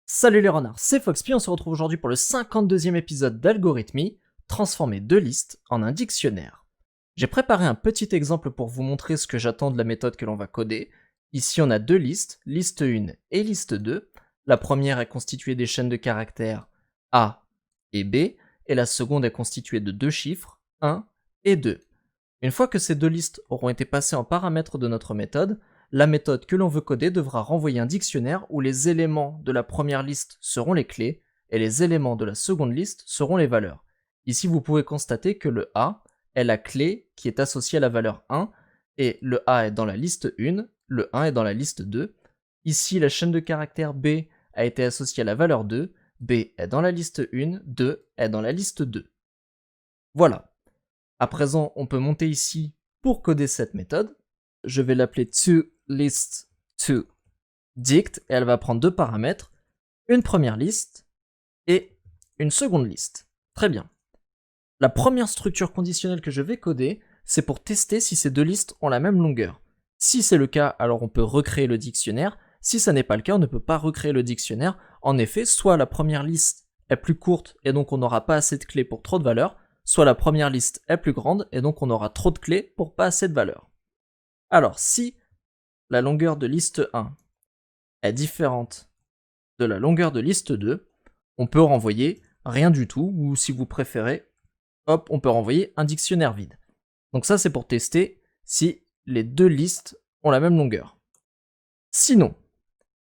Salut les renards, c'est Foxpy, on se retrouve aujourd'hui pour le 52e épisode d'Algorithmie, transformer deux listes en un dictionnaire. J'ai préparé un petit exemple pour vous montrer ce que j'attends de la méthode que l'on va coder. Ici on a deux listes, liste 1 et liste 2. La première est constituée des chaînes de caractères A et B, et la seconde est constituée de deux chiffres, 1 et 2. Une fois que ces deux listes auront été passées en paramètres de notre méthode, la méthode que l'on veut coder devra renvoyer un dictionnaire où les éléments de la première liste seront les clés et les éléments de la seconde liste seront les valeurs. Ici, vous pouvez constater que le A est la clé qui est associée à la valeur 1 et le A est dans la liste 1, le 1 est dans la liste 2. Ici, la chaîne de caractères B a été associée à la valeur 2, B est dans la liste 1, 2 est dans la liste 2. Voilà. À présent, on peut monter ici pour coder cette méthode. Je vais l'appeler toList2dict et elle va prendre deux paramètres, une première liste et une seconde liste. Très bien. La première structure conditionnelle que je vais coder, c'est pour tester si ces deux listes ont la même longueur. Si c'est le cas, alors on peut recréer le dictionnaire. Si ça n'est pas le cas, on ne peut pas recréer le dictionnaire. En effet, soit la première liste est plus courte et donc on n'aura pas assez de clés pour trop de valeurs, soit la première liste est plus grande et donc on aura trop de clés pour pas assez de valeurs. Alors, si la longueur de liste 1 est différente de la longueur de liste 2, on peut renvoyer rien du tout, ou si vous préférez, hop, on peut renvoyer un dictionnaire vide. Donc ça, c'est pour tester si les deux listes ont la même longueur. Sinon,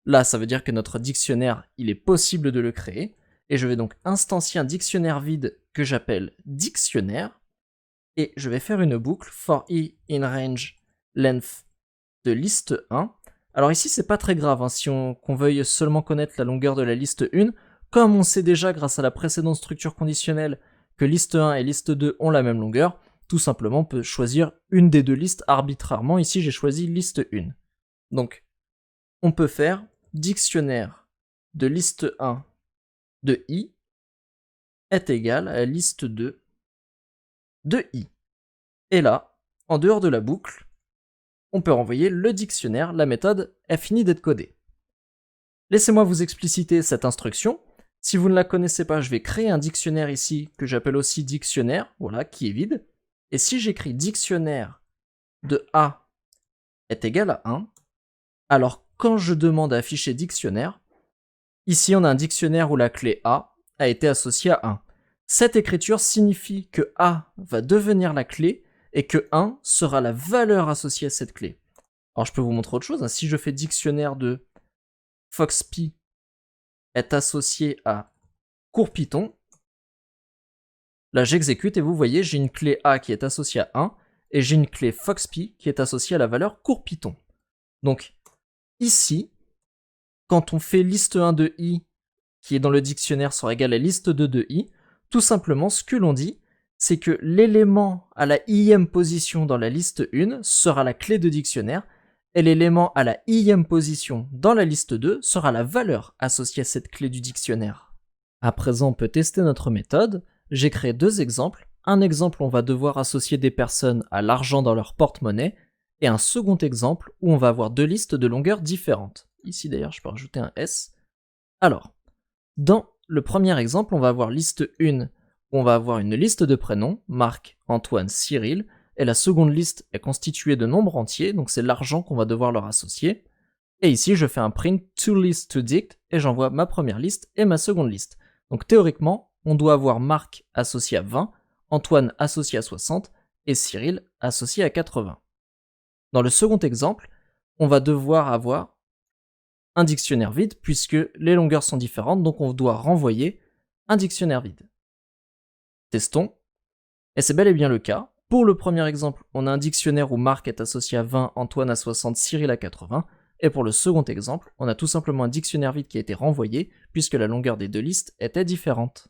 là, ça veut dire que notre dictionnaire, il est possible de le créer, et je vais donc instancier un dictionnaire vide que j'appelle dictionnaire, et je vais faire une boucle for i in range length de liste 1. Alors ici, c'est pas très grave, si qu'on veuille seulement connaître la longueur de la liste 1, comme on sait déjà grâce à la précédente structure conditionnelle que liste 1 et liste 2 ont la même longueur, tout simplement on peut choisir une des deux listes arbitrairement. Ici, j'ai choisi liste 1. Donc, on peut faire dictionnaire de liste 1 de i est égal à la liste 2 de i. Et là, en dehors de la boucle, on peut renvoyer le dictionnaire, la méthode est finie d'être codée. Laissez-moi vous expliciter cette instruction. Si vous ne la connaissez pas, je vais créer un dictionnaire ici que j'appelle aussi dictionnaire, voilà, qui est vide. Et si j'écris dictionnaire de A est égal à 1, alors quand je demande à afficher dictionnaire, ici on a un dictionnaire où la clé A a été associée à 1. Cette écriture signifie que A va devenir la clé et que 1 sera la valeur associée à cette clé. Alors je peux vous montrer autre chose, si je fais dictionnaire de Foxpy est associé à cours Python, là j'exécute et vous voyez j'ai une clé A qui est associée à 1 et j'ai une clé Foxpy qui est associée à la valeur cours Python. Donc ici, quand on fait liste 1 de i qui est dans le dictionnaire sera égal à liste 2 de i, tout simplement ce que l'on dit, c'est que l'élément à la ième position dans la liste 1 sera la clé de dictionnaire, et l'élément à la ième position dans la liste 2 sera la valeur associée à cette clé du dictionnaire. À présent, on peut tester notre méthode. J'ai créé deux exemples. Un exemple, on va devoir associer des personnes à l'argent dans leur porte-monnaie, et un second exemple où on va avoir deux listes de longueurs différentes. Ici d'ailleurs, je peux rajouter un S. Alors, dans le premier exemple, on va avoir liste 1, où on va avoir une liste de prénoms, Marc, Antoine, Cyril, et la seconde liste est constituée de nombres entiers, donc c'est l'argent qu'on va devoir leur associer. Et ici, je fais un print toList2dict, et j'envoie ma première liste et ma seconde liste. Donc théoriquement, on doit avoir Marc associé à 20, Antoine associé à 60, et Cyril associé à 80. Dans le second exemple, on va devoir avoir un dictionnaire vide puisque les longueurs sont différentes, donc on doit renvoyer un dictionnaire vide. Testons, et c'est bel et bien le cas. Pour le premier exemple, on a un dictionnaire où Marc est associé à 20, Antoine à 60, Cyril à 80, et pour le second exemple, on a tout simplement un dictionnaire vide qui a été renvoyé puisque la longueur des deux listes était différente.